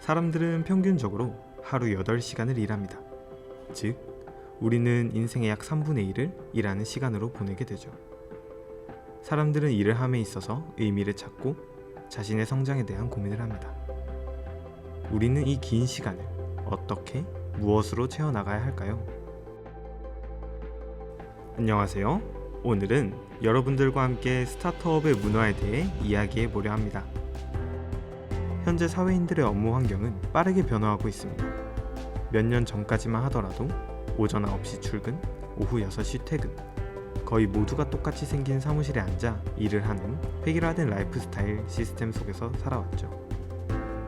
사람들은 평균적으로 하루 8시간을 일합니다. 즉, 우리는 인생의 약 3분의 1을 일하는 시간으로 보내게 되죠. 사람들은 일을 함에 있어서 의미를 찾고 자신의 성장에 대한 고민을 합니다. 우리는 이 긴 시간을 어떻게, 무엇으로 채워나가야 할까요? 안녕하세요. 오늘은 여러분들과 함께 스타트업의 문화에 대해 이야기해 보려 합니다. 현재 사회인들의 업무 환경은 빠르게 변화하고 있습니다. 몇 년 전까지만 하더라도 오전 9시 출근, 오후 6시 퇴근, 거의 모두가 똑같이 생긴 사무실에 앉아 일을 하는 획일화된 라이프 스타일 시스템 속에서 살아왔죠.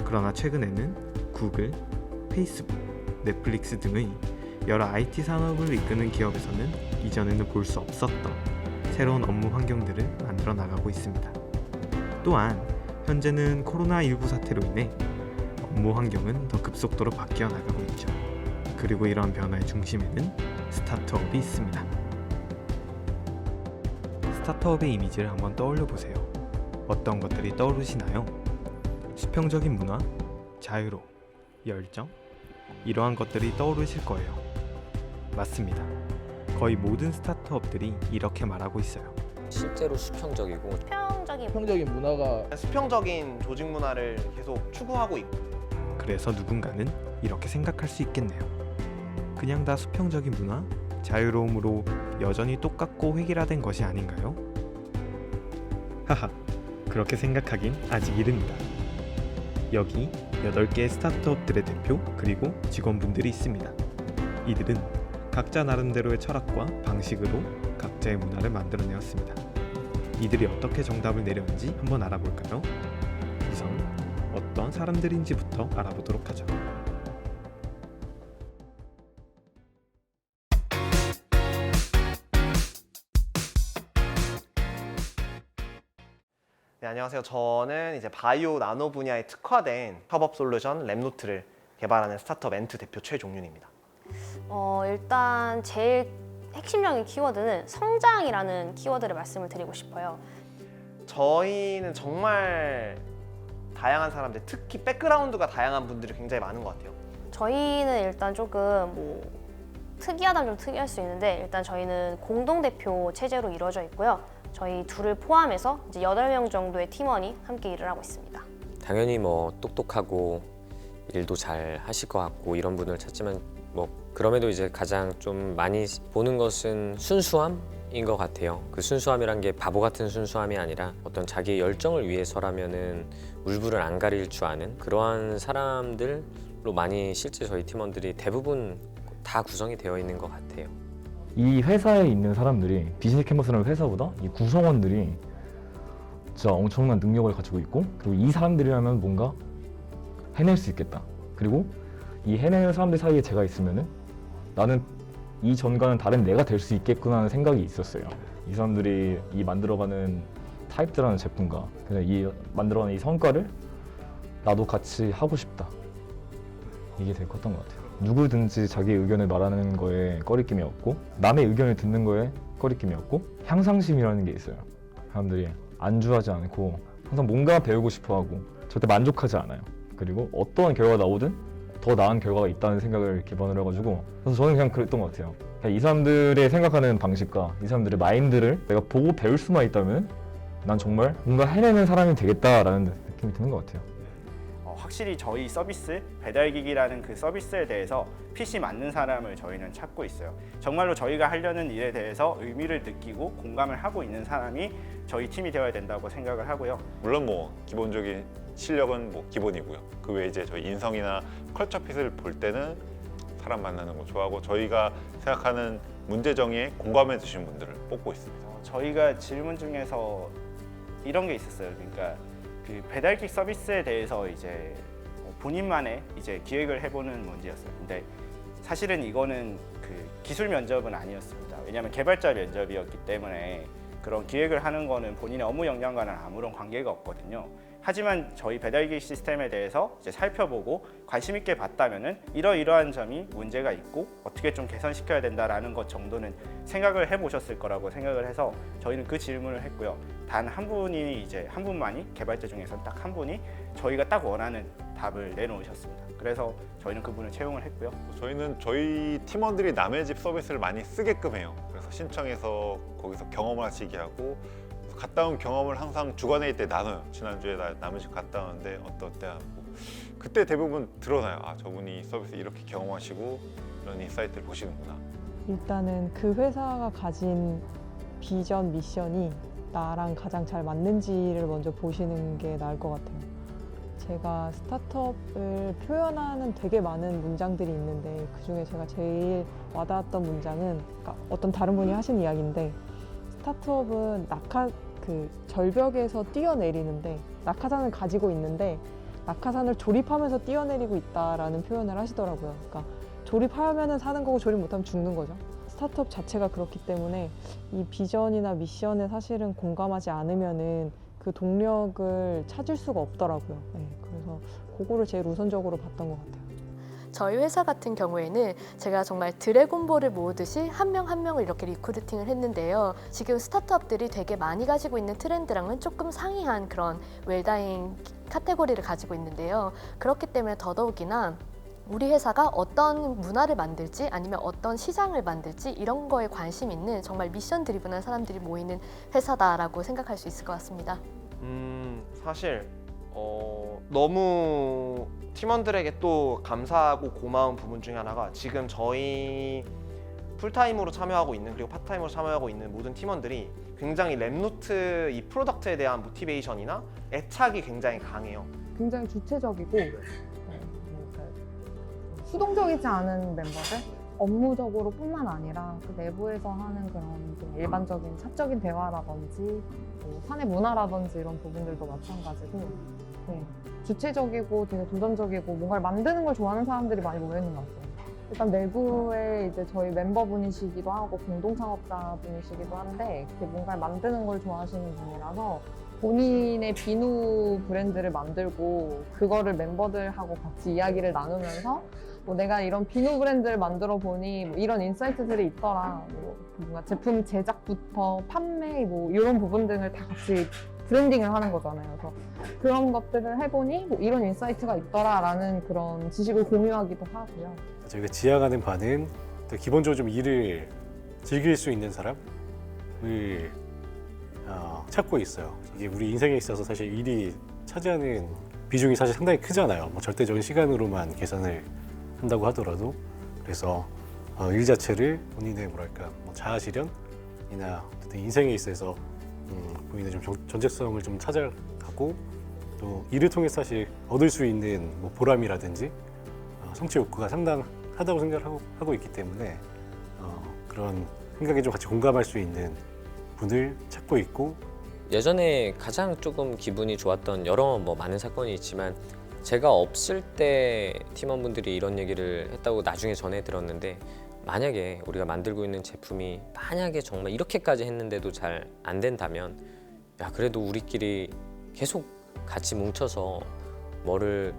그러나 최근에는 구글, 페이스북, 넷플릭스 등의 여러 IT 산업을 이끄는 기업에서는 이전에는 볼 수 없었던 새로운 업무 환경들을 만들어 나가고 있습니다. 또한 현재는 코로나19 사태로 인해 업무 환경은 더 급속도로 바뀌어 나가고 있죠. 그리고 이러한 변화의 중심에는 스타트업이 있습니다. 스타트업의 이미지를 한번 떠올려 보세요. 어떤 것들이 떠오르시나요? 수평적인 문화, 자유로, 열정, 이러한 것들이 떠오르실 거예요. 맞습니다. 거의 모든 스타트업들이 이렇게 말하고 있어요. 실제로 수평적이고 수평적인 문화가 수평적인 조직 문화를 계속 추구하고 있고, 그래서 누군가는 이렇게 생각할 수 있겠네요. 그냥 다 수평적인 문화, 자유로움으로 여전히 똑같고 획일화된 것이 아닌가요? 하하, 그렇게 생각하긴 아직 이릅니다. 여기 8개의 스타트업들의 대표 그리고 직원분들이 있습니다. 이들은 각자 나름대로의 철학과 방식으로 각자의 문화를 만들어내었습니다. 이들이 어떻게 정답을 내렸는지 한번 알아볼까요? 우선 어떤 사람들인지부터 알아보도록 하죠. 네, 안녕하세요. 저는 이제 바이오 나노 분야에 특화된 협업 솔루션 랩노트를 개발하는 스타트업 엔트 대표 최종윤입니다. 일단 제일 핵심적인 키워드는 성장이라는 키워드를 말씀을 드리고 싶어요. 저희는 정말 다양한 사람들, 특히 백그라운드가 다양한 분들이 굉장히 많은 것 같아요. 저희는 일단 조금 특이하다면 좀 특이할 수 있는데, 일단 저희는 공동대표 체제로 이루어져 있고요. 저희 둘을 포함해서 이제 8명 정도의 팀원이 함께 일을 하고 있습니다. 당연히 똑똑하고 일도 잘 하실 것 같고 이런 분을 찾지만 그럼에도 이제 가장 좀 많이 보는 것은 순수함인 것 같아요. 그 순수함이란 게 바보 같은 순수함이 아니라 어떤 자기의 열정을 위해서라면은 울분을 안 가릴 줄 아는 그러한 사람들로 많이 실제 저희 팀원들이 대부분 다 구성이 되어 있는 것 같아요. 이 회사에 있는 사람들이 비즈니스 캔버스라는 회사보다 이 구성원들이 진짜 엄청난 능력을 가지고 있고, 그리고 이 사람들이라면 뭔가 해낼 수 있겠다. 그리고 이 해내는 사람들 사이에 제가 있으면은 나는 이 전과는 다른 내가 될 수 있겠구나 하는 생각이 있었어요. 이 사람들이 이 만들어가는 타입들하는 제품과 그냥 이 만들어가는 이 성과를 나도 같이 하고 싶다. 이게 되게 컸던 것 같아요. 누구든지 자기 의견을 말하는 거에 꺼리낌이 없고, 남의 의견을 듣는 거에 꺼리낌이 없고, 향상심이라는 게 있어요. 사람들이 안주하지 않고 항상 뭔가 배우고 싶어하고 절대 만족하지 않아요. 그리고 어떠한 결과가 나오든 더 나은 결과가 있다는 생각을 기반으로 해가지고, 그래서 저는 그냥 그랬던 것 같아요. 그냥 이 사람들의 생각하는 방식과 이 사람들의 마인드를 내가 보고 배울 수만 있다면 난 정말 뭔가 해내는 사람이 되겠다라는 느낌이 드는 것 같아요. 확실히 저희 서비스, 배달기기라는 그 서비스에 대해서 핏이 맞는 사람을 저희는 찾고 있어요. 정말로 저희가 하려는 일에 대해서 의미를 느끼고 공감을 하고 있는 사람이 저희 팀이 되어야 된다고 생각을 하고요. 물론 기본적인 실력은 기본이고요. 그 외에 이제 저희 인성이나 컬처 핏을 볼 때는 사람 만나는 거 좋아하고, 저희가 생각하는 문제 정의에 공감해 주신 분들을 뽑고 있습니다. 저희가 질문 중에서 이런 게 있었어요. 그러니까 그 배달기 서비스에 대해서 이제 본인만의 이제 기획을 해보는 문제였어요. 근데 사실은 이거는 그 기술 면접은 아니었습니다. 왜냐하면 개발자 면접이었기 때문에 그런 기획을 하는 거는 본인의 업무 역량과는 아무런 관계가 없거든요. 하지만 저희 배달기 시스템에 대해서 이제 살펴보고 관심 있게 봤다면은 이러이러한 점이 문제가 있고 어떻게 좀 개선시켜야 된다라는 것 정도는 생각을 해보셨을 거라고 생각을 해서 저희는 그 질문을 했고요. 단 한 분이 이제 한 분만이 개발자 중에서 딱 한 분이 저희가 딱 원하는 답을 내놓으셨습니다. 그래서 저희는 그분을 채용을 했고요. 저희는 저희 팀원들이 남의 집 서비스를 많이 쓰게끔 해요. 그래서 신청해서 거기서 경험을 하시게 하고 갔다 온 경험을 항상 주간회의 때 나눠요. 지난주에 나 남의 집 갔다 왔는데 어떠어때 하고 그때 대부분 드러나요. 아, 저분이 서비스 이렇게 경험하시고 이런 인사이트를 보시는구나. 일단은 그 회사가 가진 비전, 미션이 나랑 가장 잘 맞는지를 먼저 보시는 게 나을 것 같아요. 제가 스타트업을 표현하는 되게 많은 문장들이 있는데 그중에 제가 제일 와닿았던 문장은 그러니까 어떤 다른 분이 하신 이야기인데 스타트업은 절벽에서 뛰어내리는데 낙하산을 가지고 있는데 낙하산을 조립하면서 뛰어내리고 있다라는 표현을 하시더라고요. 그러니까 조립하면은 사는 거고 조립 못하면 죽는 거죠. 스타트업 자체가 그렇기 때문에 이 비전이나 미션에 사실은 공감하지 않으면은 그 동력을 찾을 수가 없더라고요. 네, 그래서 그거를 제일 우선적으로 봤던 것 같아요. 저희 회사 같은 경우에는 제가 정말 드래곤볼을 모으듯이 한 명 한 명을 이렇게 리크루팅을 했는데요. 지금 스타트업들이 되게 많이 가지고 있는 트렌드랑은 조금 상이한 그런 웰다잉 카테고리를 가지고 있는데요. 그렇기 때문에 더더욱이나 우리 회사가 어떤 문화를 만들지 아니면 어떤 시장을 만들지 이런 거에 관심 있는 정말 미션 드리븐한 사람들이 모이는 회사다라고 생각할 수 있을 것 같습니다. 사실 너무 팀원들에게 또 감사하고 고마운 부분 중에 하나가 지금 저희 풀타임으로 참여하고 있는 그리고 파트타임으로 참여하고 있는 모든 팀원들이 굉장히 랩노트 이 프로덕트에 대한 모티베이션이나 애착이 굉장히 강해요. 굉장히 주체적이고 수동적이지 않은 멤버들, 업무적으로 뿐만 아니라 그 내부에서 하는 그런 좀 일반적인 사적인 대화라든지 뭐 사내 문화라든지 이런 부분들도 마찬가지고 네, 주체적이고 되게 도전적이고 뭔가를 만드는 걸 좋아하는 사람들이 많이 모여있는 것 같아요. 일단 내부에 이제 저희 멤버분이시기도 하고 공동 창업자분이시기도 한데 이렇게 뭔가를 만드는 걸 좋아하시는 분이라서 본인의 비누 브랜드를 만들고 그거를 멤버들하고 같이 이야기를 나누면서 뭐 내가 이런 비누 브랜드를 만들어 보니 뭐 이런 인사이트들이 있더라. 뭐 뭔가 제품 제작부터 판매 뭐 이런 부분 등을 다 같이 브랜딩을 하는 거잖아요. 그래서 그런 것들을 해보니 뭐 이런 인사이트가 있더라라는 그런 지식을 공유하기도 하고요. 저희가 지향하는 바는 또 기본적으로 좀 일을 즐길 수 있는 사람을 찾고 있어요. 이게 우리 인생에 있어서 사실 일이 차지하는 비중이 사실 상당히 크잖아요. 뭐 절대적인 시간으로만 계산을 한다고 하더라도 그래서 일 자체를 본인의 뭐랄까 뭐 자아 실현이나 어떤 인생에 있어서 본인의 좀 전적성을 좀 찾아가고 또 일을 통해 사실 얻을 수 있는 뭐 보람이라든지 성취 욕구가 상당하다고 생각하고 있기 때문에 그런 생각에 좀 같이 공감할 수 있는 분을 찾고 있고 예전에 가장 조금 기분이 좋았던 여러 많은 사건이 있지만 제가 없을 때 팀원분들이 이런 얘기를 했다고 나중에 전해 들었는데 만약에 우리가 만들고 있는 제품이 만약에 정말 이렇게까지 했는데도 잘 안 된다면 야 그래도 우리끼리 계속 같이 뭉쳐서 뭐를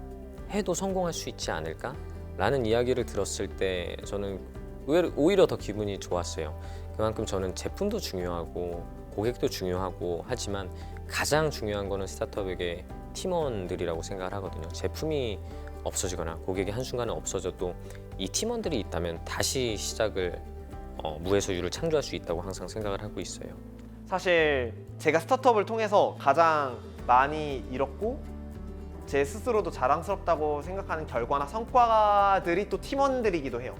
해도 성공할 수 있지 않을까? 라는 이야기를 들었을 때 저는 오히려 더 기분이 좋았어요. 그만큼 저는 제품도 중요하고 고객도 중요하고 하지만 가장 중요한 거는 스타트업에게 팀원들이라고 생각을 하거든요. 제품이 없어지거나 고객이 한순간에 없어져도 이 팀원들이 있다면 다시 시작을 무에서 유를 창조할 수 있다고 항상 생각을 하고 있어요. 사실 제가 스타트업을 통해서 가장 많이 잃었고 제 스스로도 자랑스럽다고 생각하는 결과나 성과들이 또 팀원들이기도 해요.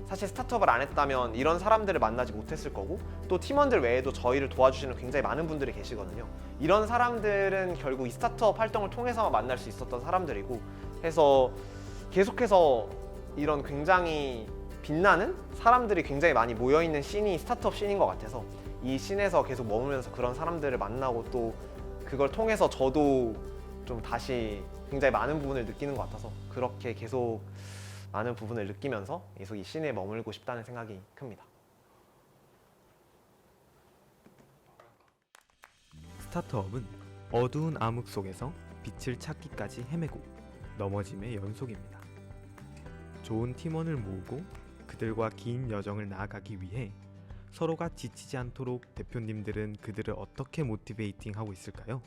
사실 스타트업을 안 했다면 이런 사람들을 만나지 못했을 거고 또 팀원들 외에도 저희를 도와주시는 굉장히 많은 분들이 계시거든요. 이런 사람들은 결국 이 스타트업 활동을 통해서만 만날 수 있었던 사람들이고 해서 계속해서 이런 굉장히 빛나는 사람들이 굉장히 많이 모여있는 씬이 스타트업 씬인 것 같아서 이 씬에서 계속 머물면서 그런 사람들을 만나고 또 그걸 통해서 저도 좀 다시 굉장히 많은 부분을 느끼는 것 같아서 그렇게 계속 많은 부분을 느끼면서 계속 이 씬에 머물고 싶다는 생각이 큽니다. 스타트업은 어두운 암흑 속에서 빛을 찾기까지 헤매고 넘어짐의 연속입니다. 좋은 팀원을 모으고 그들과 긴 여정을 나아가기 위해 서로가 지치지 않도록 대표님들은 그들을 어떻게 모티베이팅하고 있을까요?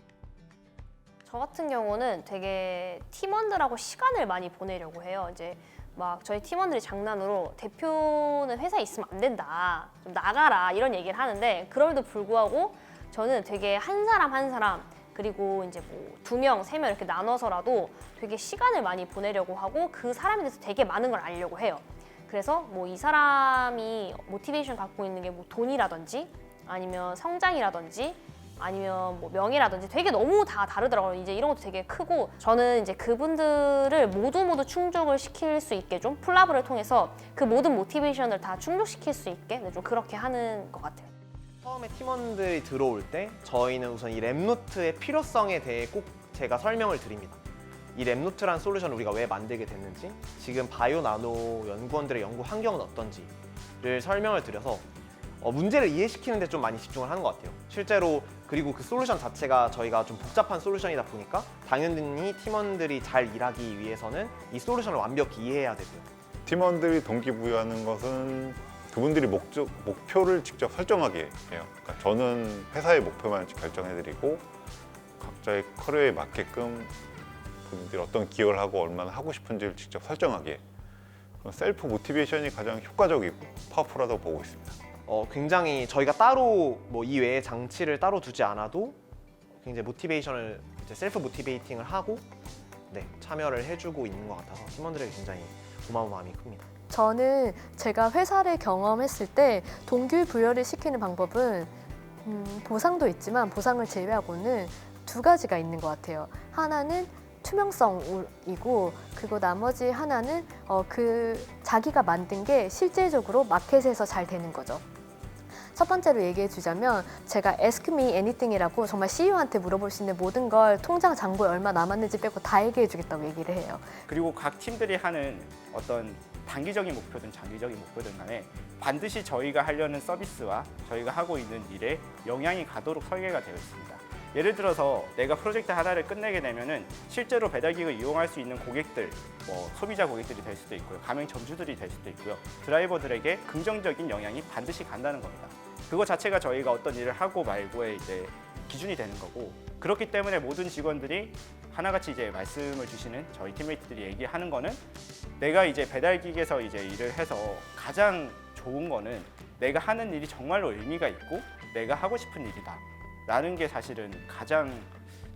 저 같은 경우는 되게 팀원들하고 시간을 많이 보내려고 해요. 이제 막 저희 팀원들이 장난으로 대표는 회사에 있으면 안 된다, 좀 나가라 이런 얘기를 하는데 그럼에도 불구하고 저는 되게 한 사람 한 사람 그리고 이제 뭐 2명, 3명 이렇게 나눠서라도 되게 시간을 많이 보내려고 하고 그 사람에 대해서 되게 많은 걸 알려고 해요. 그래서 뭐 이 사람이 모티베이션 갖고 있는 게 뭐 돈이라든지 아니면 성장이라든지 아니면 뭐 명예라든지 되게 너무 다 다르더라고요. 이제 이런 것도 되게 크고 저는 이제 그분들을 모두 충족을 시킬 수 있게 좀 콜라보를 통해서 그 모든 모티베이션을 다 충족시킬 수 있게 좀 그렇게 하는 것 같아요. 처음에 팀원들이 들어올 때 저희는 우선 이 랩노트의 필요성에 대해 꼭 제가 설명을 드립니다. 이 랩노트라는 솔루션을 우리가 왜 만들게 됐는지, 지금 바이오 나노 연구원들의 연구 환경은 어떤지를 설명을 드려서 문제를 이해시키는 데 좀 많이 집중을 하는 것 같아요. 실제로 그리고 그 솔루션 자체가 저희가 좀 복잡한 솔루션이다 보니까 당연히 팀원들이 잘 일하기 위해서는 이 솔루션을 완벽히 이해해야 되고요. 팀원들이 동기부여하는 것은 그분들이 목표를 직접 설정하게 해요. 그러니까 저는 회사의 목표만 결정해드리고 각자의 커리어에 맞게끔 그분들이 어떤 기여를 하고 얼마나 하고 싶은지를 직접 설정하게 해요. 셀프 모티베이션이 가장 효과적이고 파워풀하다고 보고 있습니다. 굉장히 저희가 따로 뭐 이 외에 장치를 따로 두지 않아도 굉장히 모티베이션을 이제 셀프 모티베이팅을 하고 참여를 해주고 있는 것 같아서 팀원들에게 굉장히 고마운 마음이 큽니다. 저는 제가 회사를 경험했을 때 동기부여를 시키는 방법은 보상도 있지만 보상을 제외하고는 2가지가 있는 것 같아요. 하나는 투명성이고 그리고 나머지 하나는 그 자기가 만든 게 실질적으로 마켓에서 잘 되는 거죠. 첫 번째로 얘기해 주자면 제가 Ask Me Anything이라고 정말 CEO한테 물어볼 수 있는 모든 걸 통장 잔고에 얼마 남았는지 빼고 다 얘기해 주겠다고 얘기를 해요. 그리고 각 팀들이 하는 어떤 단기적인 목표든 장기적인 목표든 간에 반드시 저희가 하려는 서비스와 저희가 하고 있는 일에 영향이 가도록 설계가 되어 있습니다. 예를 들어서 내가 프로젝트 하나를 끝내게 되면은 실제로 배달기를 이용할 수 있는 고객들, 뭐 소비자 고객들이 될 수도 있고요, 가맹점주들이 될 수도 있고요, 드라이버들에게 긍정적인 영향이 반드시 간다는 겁니다. 그거 자체가 저희가 어떤 일을 하고 말고의 이제 기준이 되는 거고, 그렇기 때문에 모든 직원들이 하나같이 이제 말씀을 주시는 저희 팀메이트들이 얘기하는 거는 내가 이제 배달기에서 이제 일을 해서 가장 좋은 거는 내가 하는 일이 정말로 의미가 있고 내가 하고 싶은 일이다 라는 게 사실은 가장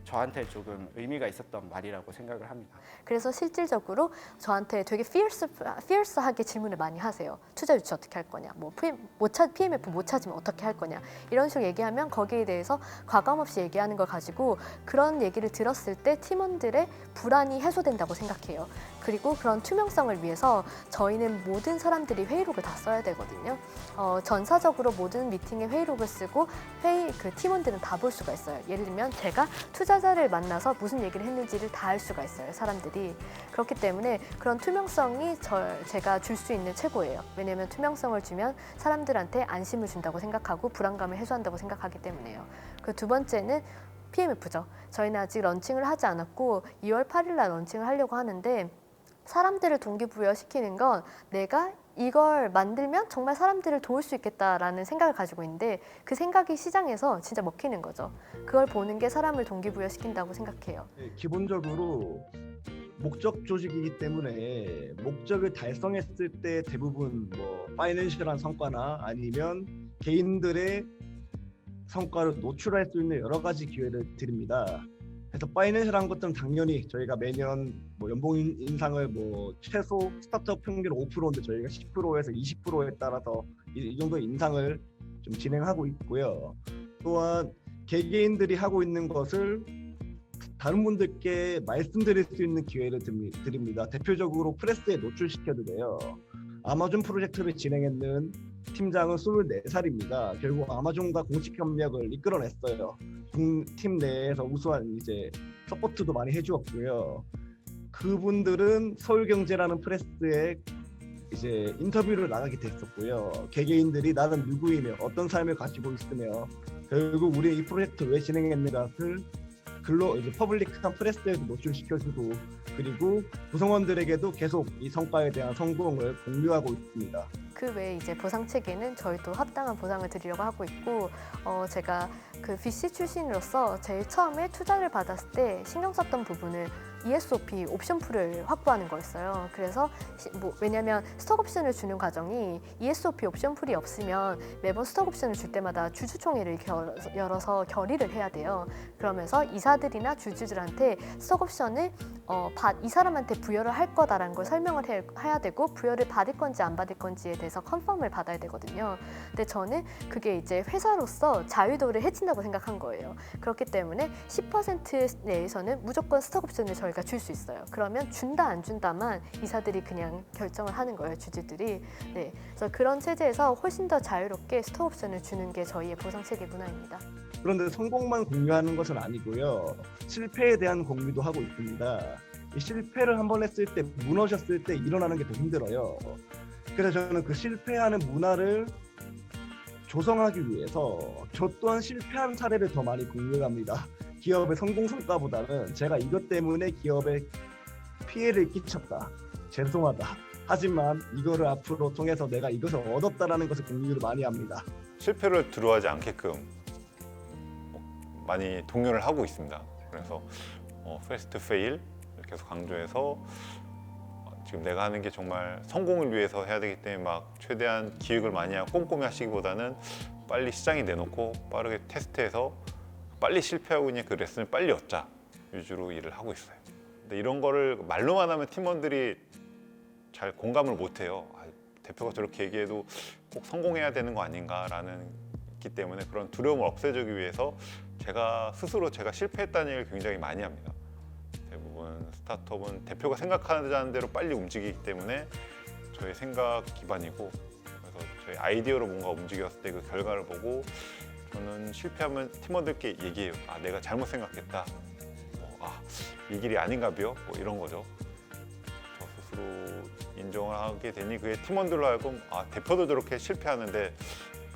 저한테 조금 의미가 있었던 말이라고 생각을 합니다. 그래서 실질적으로 저한테 되게 fierce하게 질문을 많이 하세요. 투자 유치 어떻게 할 거냐, 뭐 PMF 못 찾으면 어떻게 할 거냐, 이런 식으로 얘기하면 거기에 대해서 과감 없이 얘기하는 걸 가지고 그런 얘기를 들었을 때 팀원들의 불안이 해소된다고 생각해요. 그리고 그런 투명성을 위해서 저희는 모든 사람들이 회의록을 다 써야 되거든요. 전사적으로 모든 미팅에 회의록을 쓰고 그 팀원들은 다 볼 수가 있어요. 예를 들면 제가 투자자를 만나서 무슨 얘기를 했는지를 다 알 수가 있어요, 사람들이. 그렇기 때문에 그런 투명성이 제가 줄 수 있는 최고예요. 왜냐하면 투명성을 주면 사람들한테 안심을 준다고 생각하고 불안감을 해소한다고 생각하기 때문에요. 그 2번째는 PMF죠. 저희는 아직 런칭을 하지 않았고 2월 8일 날 런칭을 하려고 하는데, 사람들을 동기부여시키는 건 내가 이걸 만들면 정말 사람들을 도울 수 있겠다라는 생각을 가지고 있는데 그 생각이 시장에서 진짜 먹히는 거죠. 그걸 보는 게 사람을 동기부여시킨다고 생각해요. 기본적으로 목적 조직이기 때문에 목적을 달성했을 때 대부분 뭐 파이낸셜한 성과나 아니면 개인들의 성과를 노출할 수 있는 여러 가지 기회를 드립니다. 그래서 파이낸셜한 것들은 당연히 저희가 매년 뭐 연봉 인상을 뭐 최소 스타트업 평균 5%인데 저희가 10%에서 20%에 따라서 이 정도 인상을 좀 진행하고 있고요. 또한 개개인들이 하고 있는 것을 다른 분들께 말씀드릴 수 있는 기회를 드립니다. 대표적으로 프레스에 노출시켜도 돼요. 아마존 프로젝트를 진행했는 팀장은 24살입니다. 결국 아마존과 공식 협력을 이끌어냈어요. 팀 내에서 우수한 이제 서포트도 많이 해주었고요. 그분들은 서울경제라는 프레스에 이제 인터뷰를 나가게 됐었고요. 개개인들이 나는 누구이며 어떤 삶을 가지고 있으며 결국 우리 이 프로젝트 왜 진행했는가를 이제 퍼블릭한 프레스에도 노출시켜주고 그리고 구성원들에게도 계속 이 성과에 대한 성공을 공유하고 있습니다. 그 외에 이제 보상 체계는 저희도 합당한 보상을 드리려고 하고 있고 제가 그 VC 출신으로서 제일 처음에 투자를 받았을 때 신경 썼던 부분은 ESOP 옵션 풀을 확보하는 거였어요. 그래서 왜냐하면 스톡 옵션을 주는 과정이 ESOP 옵션 풀이 없으면 매번 스톡 옵션을 줄 때마다 주주총회를 열어서 결의를 해야 돼요. 그러면서 이사들이나 주주들한테 스톡 옵션을 이 사람한테 부여를 할 거다라는 걸 설명을 해야 되고 부여를 받을 건지 안 받을 건지에 대해서 컨펌을 받아야 되거든요. 근데 저는 그게 이제 회사로서 자유도를 해친다고 생각한 거예요. 그렇기 때문에 10% 내에서는 무조건 스톡 옵션을 저희가 줄 수 있어요. 그러면 준다 안 준다만 이사들이 그냥 결정을 하는 거예요, 주주들이. 네, 그래서 그런 체제에서 훨씬 더 자유롭게 스톡 옵션을 주는 게 저희의 보상 체계 문화입니다. 그런데 성공만 공유하는 것은 아니고요. 실패에 대한 공유도 하고 있습니다. 이 실패를 한번 했을 때 무너졌을 때 일어나는 게 더 힘들어요. 그래서 저는 그 실패하는 문화를 조성하기 위해서 저 또한 실패한 사례를 더 많이 공유합니다. 기업의 성공 성과보다는 제가 이것 때문에 기업에 피해를 끼쳤다. 죄송하다. 하지만 이거를 앞으로 통해서 내가 이것을 얻었다라는 것을 공유를 많이 합니다. 실패를 두려워하지 않게끔 많이 독려를 하고 있습니다. 그래서 페스트 페일 계속 강조해서 지금 내가 하는 게 정말 성공을 위해서 해야 되기 때문에 막 최대한 기획을 많이 하고 꼼꼼히 하시기보다는 빨리 시장에 내놓고 빠르게 테스트해서 빨리 실패하고 있는 그 레슨을 빨리 얻자 위주로 일을 하고 있어요. 근데 이런 거를 말로만 하면 팀원들이 잘 공감을 못해요. 대표가 저렇게 얘기해도 꼭 성공해야 되는 거 아닌가라는 있기 때문에 그런 두려움을 없애주기 위해서 제가 스스로 제가 실패했다는 얘기를 굉장히 많이 합니다. 대부분 스타트업은 대표가 생각하는 대로 빨리 움직이기 때문에 저의 생각 기반이고 그래서 저희 아이디어로 뭔가 움직였을 때 그 결과를 보고 저는 실패하면 팀원들께 얘기해요. 내가 잘못 생각했다. 이 길이 아닌가 봐요. 이런 거죠. 저 스스로 인정을 하게 되니 그게 팀원들로 하여금 대표도 저렇게 실패하는데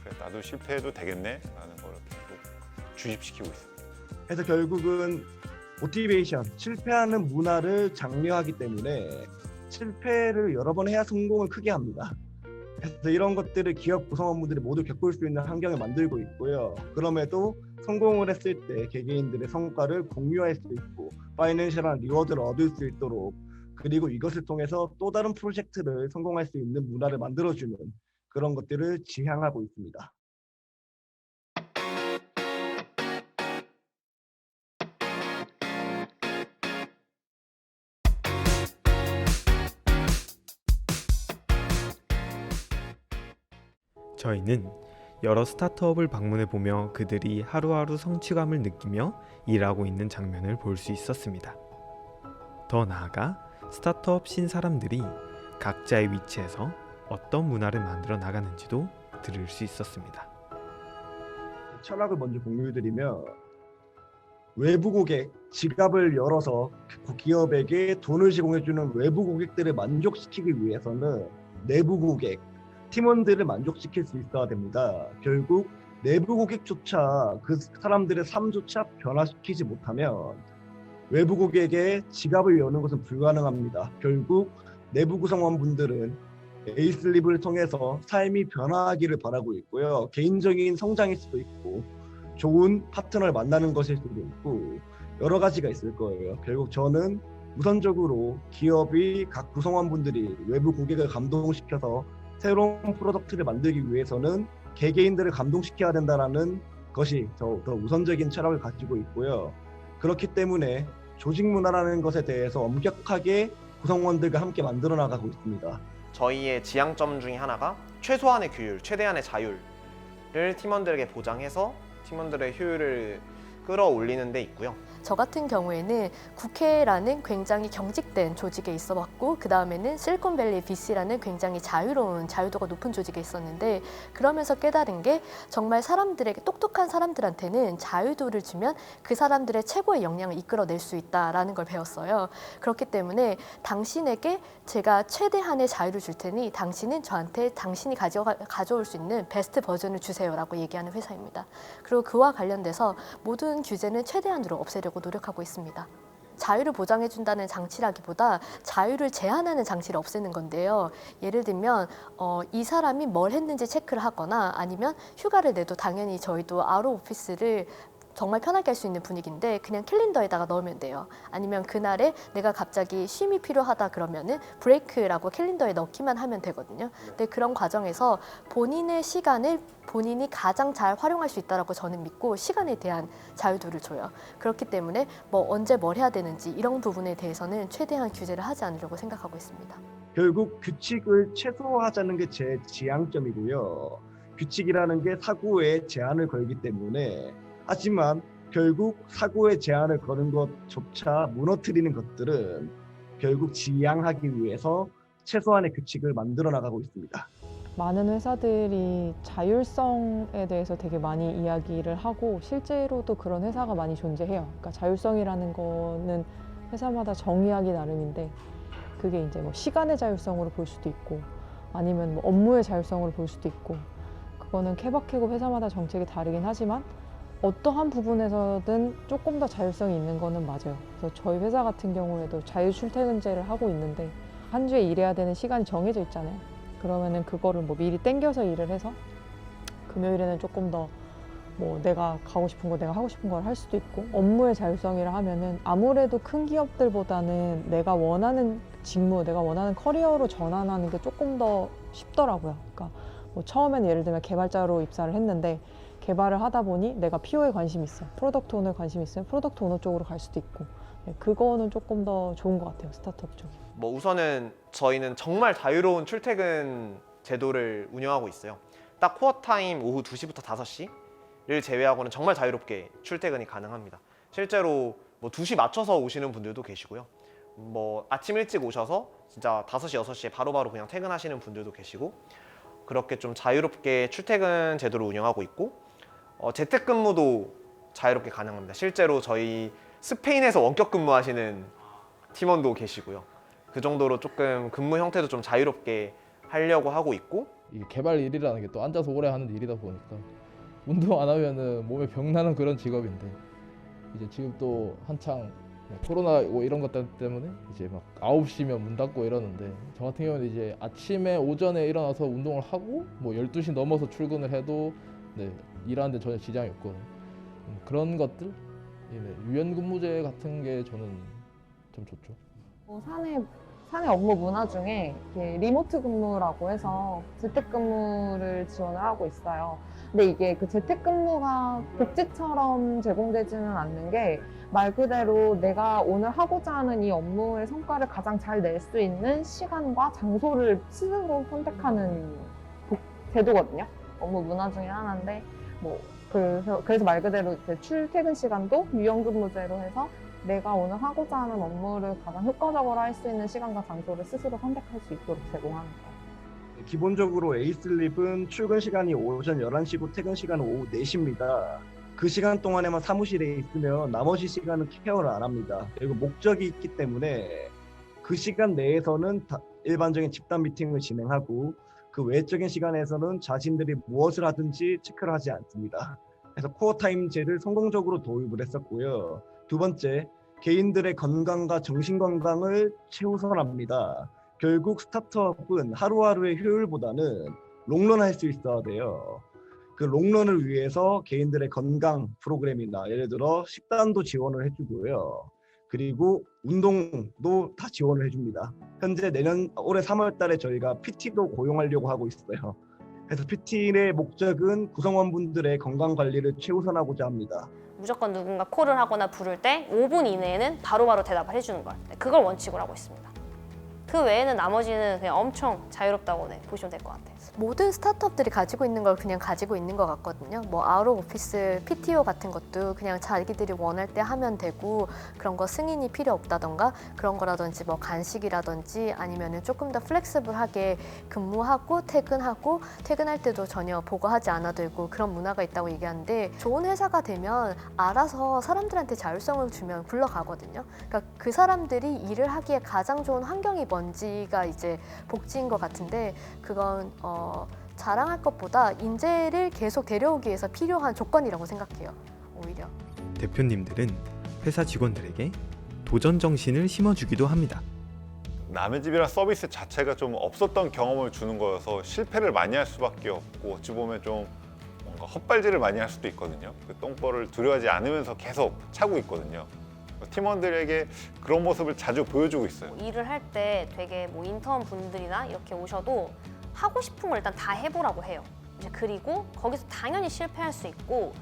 그래 나도 실패해도 되겠네 라는 걸 계속 주입시키고 있습니다. 그래서 결국은 모티베이션, 실패하는 문화를 장려하기 때문에 실패를 여러 번 해야 성공을 크게 합니다. 그래서 이런 것들을 기업 구성원분들이 모두 겪을 수 있는 환경을 만들고 있고요. 그럼에도 성공을 했을 때 개개인들의 성과를 공유할 수 있고 파이낸셜한 리워드를 얻을 수 있도록 그리고 이것을 통해서 또 다른 프로젝트를 성공할 수 있는 문화를 만들어주는 그런 것들을 지향하고 있습니다. 저희는 여러 스타트업을 방문해 보며 그들이 하루하루 성취감을 느끼며 일하고 있는 장면을 볼 수 있었습니다. 더 나아가 스타트업 신 사람들이 각자의 위치에서 어떤 문화를 만들어 나가는지도 들을 수 있었습니다. 철학을 먼저 공유드리면 외부 고객, 지갑을 열어서 기업에게 돈을 제공해주는 외부 고객들을 만족시키기 위해서는 내부 고객, 팀원들을 만족시킬 수 있어야 됩니다. 결국 내부 고객조차 그 사람들의 삶조차 변화시키지 못하면 외부 고객의 지갑을 여는 것은 불가능합니다. 결국 내부 구성원분들은 에이슬립을 통해서 삶이 변화하기를 바라고 있고요. 개인적인 성장일 수도 있고 좋은 파트너를 만나는 것일 수도 있고 여러 가지가 있을 거예요. 결국 저는 우선적으로 기업이 각 구성원분들이 외부 고객을 감동시켜서 새로운 프로덕트를 만들기 위해서는 개개인들을 감동시켜야 된다는 것이 더 우선적인 철학을 가지고 있고요. 그렇기 때문에 조직 문화라는 것에 대해서 엄격하게 구성원들과 함께 만들어 나가고 있습니다. 저희의 지향점 중에 하나가 최소한의 규율, 최대한의 자율을 팀원들에게 보장해서 팀원들의 효율을 끌어올리는 데 있고요. 저 같은 경우에는 국회라는 굉장히 경직된 조직에 있어봤고 그 다음에는 실리콘밸리 VC라는 굉장히 자유도가 높은 조직에 있었는데 그러면서 깨달은 게 정말 사람들에게 똑똑한 사람들한테는 자유도를 주면 그 사람들의 최고의 역량을 이끌어낼 수 있다라는 걸 배웠어요. 그렇기 때문에 당신에게 제가 최대한의 자유를 줄 테니 당신은 저한테 당신이 가져올 수 있는 베스트 버전을 주세요라고 얘기하는 회사입니다. 그리고 그와 관련돼서 모든 규제는 최대한으로 없애려고 하려고 노력하고 있습니다. 자유를 보장해준다는 장치라기보다 자유를 제한하는 장치를 없애는 건데요. 예를 들면 이 사람이 뭘 했는지 체크를 하거나 아니면 휴가를 내도 당연히 저희도 아웃 오피스를 정말 편하게 할 수 있는 분위기인데 그냥 캘린더에다가 넣으면 돼요. 아니면 그날에 내가 갑자기 쉼이 필요하다 그러면은 브레이크라고 캘린더에 넣기만 하면 되거든요. 근데 그런 과정에서 본인의 시간을 본인이 가장 잘 활용할 수 있다라고 저는 믿고 시간에 대한 자유도를 줘요. 그렇기 때문에 뭐 언제 뭘 해야 되는지 이런 부분에 대해서는 최대한 규제를 하지 않으려고 생각하고 있습니다. 결국 규칙을 최소화하자는 게 제 지향점이고요. 규칙이라는 게 사고에 제한을 걸기 때문에 하지만 결국 사고에 제한을 거는 것조차 무너뜨리는 것들은 결국 지양하기 위해서 최소한의 규칙을 만들어 나가고 있습니다. 많은 회사들이 자율성에 대해서 되게 많이 이야기를 하고 실제로도 그런 회사가 많이 존재해요. 그러니까 자율성이라는 거는 회사마다 정의하기 나름인데 그게 이제 뭐 시간의 자율성으로 볼 수도 있고 아니면 뭐 업무의 자율성으로 볼 수도 있고 그거는 케바케고 회사마다 정책이 다르긴 하지만 어떠한 부분에서든 조금 더 자율성이 있는 거는 맞아요. 그래서 저희 회사 같은 경우에도 자유 출퇴근제를 하고 있는데 한 주에 일해야 되는 시간이 정해져 있잖아요. 그러면은 그거를 뭐 미리 땡겨서 일을 해서 금요일에는 조금 더 뭐 내가 가고 싶은 거 내가 하고 싶은 걸 할 수도 있고 업무의 자율성이라 하면은 아무래도 큰 기업들보다는 내가 원하는 직무, 내가 원하는 커리어로 전환하는 게 조금 더 쉽더라고요. 그러니까 뭐 처음에는 예를 들면 개발자로 입사를 했는데 개발을 하다 보니 내가 PO에 관심이 있어. 프로덕트 오너에 관심이 있으면 프로덕트 오너 쪽으로 갈 수도 있고 그거는 조금 더 좋은 것 같아요. 스타트업 쪽이. 뭐 우선은 저희는 정말 자유로운 출퇴근 제도를 운영하고 있어요. 딱 코어 타임 오후 2시부터 5시를 제외하고는 정말 자유롭게 출퇴근이 가능합니다. 실제로 뭐 2시 맞춰서 오시는 분들도 계시고요. 뭐 아침 일찍 오셔서 진짜 5시, 6시에 바로바로 그냥 퇴근하시는 분들도 계시고 그렇게 좀 자유롭게 출퇴근 제도를 운영하고 있고 재택근무도 자유롭게 가능합니다. 실제로 저희 스페인에서 원격 근무하시는 팀원도 계시고요. 그 정도로 조금 근무 형태도 좀 자유롭게 하려고 하고 있고 이게 개발 일이라는 게 또 앉아서 오래 하는 일이다 보니까 운동 안 하면은 몸에 병 나는 그런 직업인데 이제 지금 또 한창 코로나 이런 것 때문에 이제 막 9시면 문 닫고 이러는데 저 같은 경우는 이제 아침에 오전에 일어나서 운동을 하고 뭐 12시 넘어서 출근을 해도 네, 일하는데 전혀 지장이 없거든요. 그런 것들 유연근무제 같은 게 저는 좀 좋죠. 사내 업무 문화 중에 이렇게 리모트 근무라고 해서 재택근무를 지원을 하고 있어요. 근데 이게 그 재택근무가 복지처럼 제공되지는 않는 게 말 그대로 내가 오늘 하고자 하는 이 업무의 성과를 가장 잘 낼 수 있는 시간과 장소를 스스로 선택하는 제도거든요. 업무 문화 중에 하나인데 뭐 그래서 말 그대로 이제 출퇴근 시간도 유연근무제로 해서 내가 오늘 하고자 하는 업무를 가장 효과적으로 할 수 있는 시간과 장소를 스스로 선택할 수 있도록 제공하는 거예요. 기본적으로 에이슬립은 출근 시간이 오전 11시고 퇴근 시간은 오후 4시입니다. 그 시간 동안에만 사무실에 있으면 나머지 시간은 케어를 안 합니다. 그리고 목적이 있기 때문에 그 시간 내에서는 일반적인 집단 미팅을 진행하고 그 외적인 시간에서는 자신들이 무엇을 하든지 체크를 하지 않습니다. 그래서 코어 타임제를 성공적으로 도입을 했었고요. 두 번째, 개인들의 건강과 정신 건강을 최우선합니다. 결국 스타트업은 하루하루의 효율보다는 롱런할 수 있어야 돼요. 그 롱런을 위해서 개인들의 건강 프로그램이나 예를 들어 식단도 지원을 해주고요. 그리고 운동도 다 지원을 해줍니다. 현재 올해 3월 달에 저희가 PT도 고용하려고 하고 있어요. 그래서 PT의 목적은 구성원분들의 건강 관리를 최우선하고자 합니다. 무조건 누군가 콜을 하거나 부를 때 5분 이내에는 바로바로 대답을 해주는 걸. 그걸 원칙으로 하고 있습니다. 그 외에는 나머지는 그냥 엄청 자유롭다고 보시면 될 것 같아요. 모든 스타트업들이 가지고 있는 걸 그냥 가지고 있는 것 같거든요. 뭐 아웃 오브 오피스, PTO 같은 것도 그냥 자기들이 원할 때 하면 되고 그런 거 승인이 필요 없다던가 그런 거라든지 뭐 간식이라든지 아니면은 조금 더 플렉스블하게 근무하고 퇴근하고 퇴근할 때도 전혀 보고하지 않아도 되고 그런 문화가 있다고 얘기하는데 좋은 회사가 되면 알아서 사람들한테 자율성을 주면 굴러가거든요. 그러니까 그 사람들이 일을 하기에 가장 좋은 환경이 뭔지가 이제 복지인 것 같은데 그건 자랑할 것보다 인재를 계속 데려오기 위해서 필요한 조건이라고 생각해요. 오히려 대표님들은 회사 직원들에게 도전 정신을 심어주기도 합니다. 남의 집이란 서비스 자체가 좀 없었던 경험을 주는 거여서 실패를 많이 할 수밖에 없고 어찌 보면 좀 뭔가 헛발질을 많이 할 수도 있거든요. 그 똥벌을 두려워하지 않으면서 계속 차고 있거든요. 팀원들에게 그런 모습을 자주 보여주고 있어요. 일을 할 때 되게 뭐 인턴 분들이나 이렇게 오셔도 하고 싶은 걸 일단 다 해보라고 해요. 이제 그리고 거기서 당연히 실패할 수 있고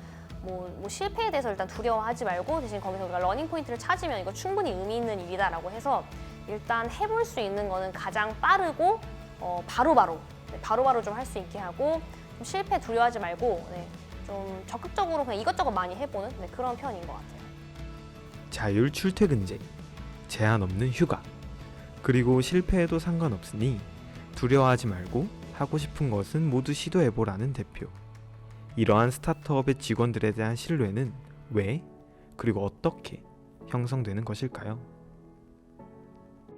뭐 실패에 대해서 일단 두려워하지 말고 대신 거기서 우리가 러닝 포인트를 찾으면 이거 충분히 의미 있는 일이다라고 해서 일단 해볼 수 있는 거는 가장 빠르고 바로바로 좀 할 수 있게 하고 좀 실패 두려워하지 말고 좀 적극적으로 그냥 이것저것 많이 해보는 그런 편인 것 같아요. 자율 출퇴근제, 제한 없는 휴가, 그리고 실패해도 상관없으니 두려워하지 말고 하고 싶은 것은 모두 시도해보라는 대표. 이러한 스타트업의 직원들에 대한 신뢰는 왜, 그리고 어떻게 형성되는 것일까요?